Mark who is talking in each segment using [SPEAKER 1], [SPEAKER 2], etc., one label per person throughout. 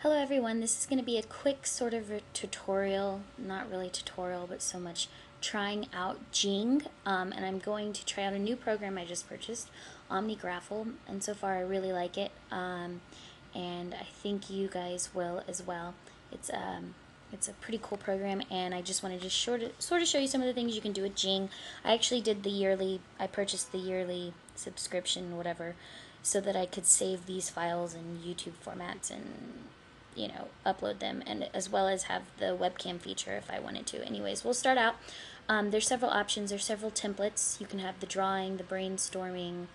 [SPEAKER 1] Hello everyone, this is going to be a quick sort of a tutorial, not really tutorial, but so much trying out Jing, and I'm going to try out a new program I just purchased, OmniGraffle, and so far I really like it, and I think you guys will as well. It's a pretty cool program, and I just wanted to sort of show you some of the things you can do with Jing. I actually did I purchased the yearly subscription, whatever, so that I could save these files in YouTube formats and upload them, and as well as have the webcam feature if I wanted to. Anyways, we'll start out. There's several options. There's several templates. You can have the drawing, the brainstorming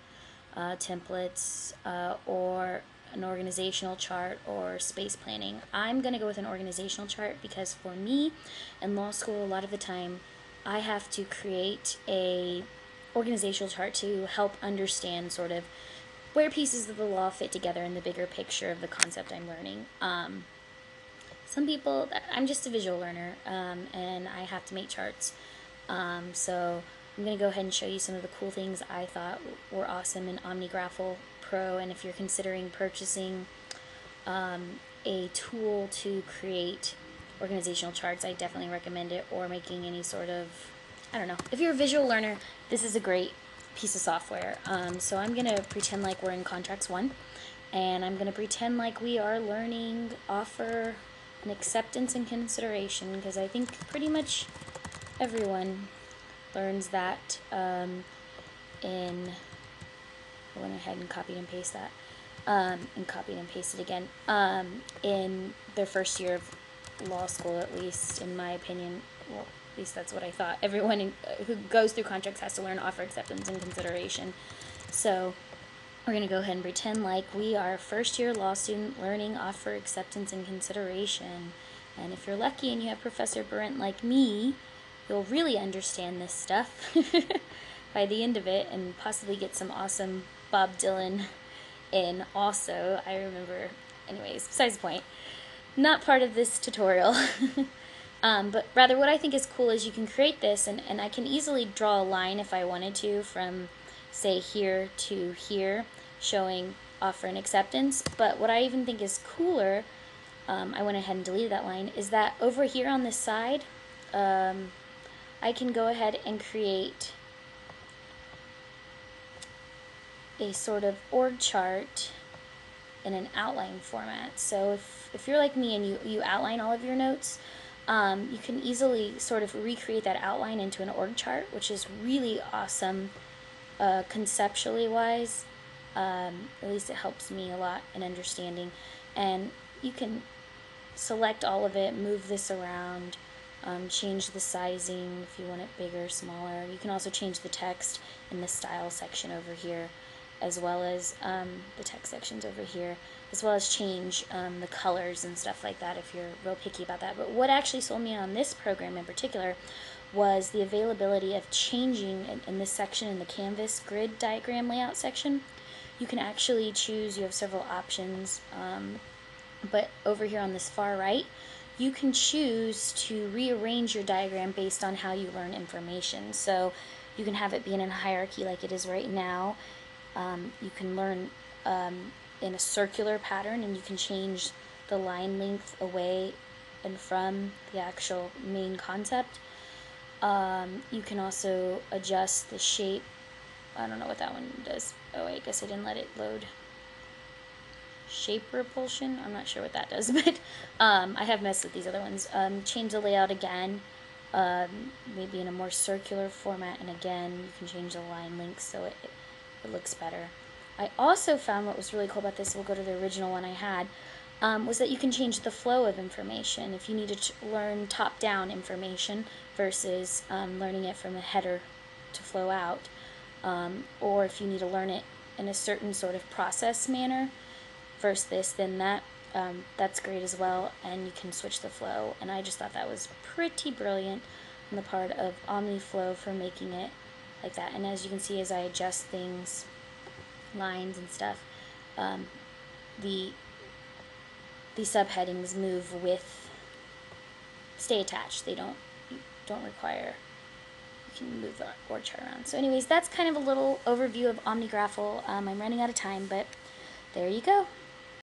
[SPEAKER 1] templates, or an organizational chart, or space planning. I'm going to go with an organizational chart because for me in law school, a lot of the time I have to create a organizational chart to help understand sort of where pieces of the law fit together in the bigger picture of the concept I'm learning. Some people, I'm just a visual learner, and I have to make charts. So I'm going to go ahead and show you some of the cool things I thought were awesome in OmniGraffle Pro, and if you're considering purchasing a tool to create organizational charts, I definitely recommend it, or making any sort of, I don't know. If you're a visual learner, this is a great piece of software. So I'm going to pretend like we're in Contracts 1, and I'm going to pretend like we are learning offer and acceptance and consideration, because I think pretty much everyone learns that I went ahead and copied and pasted that, and copied and pasted again, in their first year of law school, at least in my opinion. Well, at least that's what I thought. Everyone who goes through contracts has to learn offer, acceptance, and consideration. So we're going to go ahead and pretend like we are a first-year law student learning offer, acceptance, and consideration. And if you're lucky and you have Professor Brent like me, you'll really understand this stuff by the end of it, and possibly get some awesome Bob Dylan in also. I remember, anyways, besides the point. Not part of this tutorial. But rather what I think is cool is you can create this, and I can easily draw a line if I wanted to from, say, here to here, showing offer and acceptance. But what I even think is cooler, I went ahead and deleted that line, is that over here on this side, I can go ahead and create a sort of org chart in an outline format. So if you're like me and you outline all of your notes, you can easily sort of recreate that outline into an org chart, which is really awesome conceptually wise. At least it helps me a lot in understanding. And you can select all of it, move this around, change the sizing if you want it bigger, smaller. You can also change the text in the style section over here, as well as the text sections over here, as well as change the colors and stuff like that if you're real picky about that. But what actually sold me on this program in particular was the availability of changing in this section, in the canvas grid diagram layout section. You can actually choose, you have several options, but over here on this far right, you can choose to rearrange your diagram based on how you learn information. So you can have it be in a hierarchy like it is right now. You can learn in a circular pattern, and you can change the line length away and from the actual main concept. You can also adjust the shape. I don't know what that one does. Oh, I guess I didn't let it load. Shape repulsion? I'm not sure what that does, but I have messed with these other ones. Change the layout again, maybe in a more circular format, and again, you can change the line length so it looks better. I also found what was really cool about this, we'll go to the original one I had, was that you can change the flow of information. If you needed to learn top-down information versus learning it from a header to flow out, or if you need to learn it in a certain sort of process manner versus this, then that's great as well, and you can switch the flow. And I just thought that was pretty brilliant on the part of OmniFlow for making it like that. And as you can see, as I adjust things, lines and stuff, the subheadings move with, stay attached. They don't require, you can move the org chart around. So anyways, that's kind of a little overview of OmniGraffle. I'm running out of time, but there you go.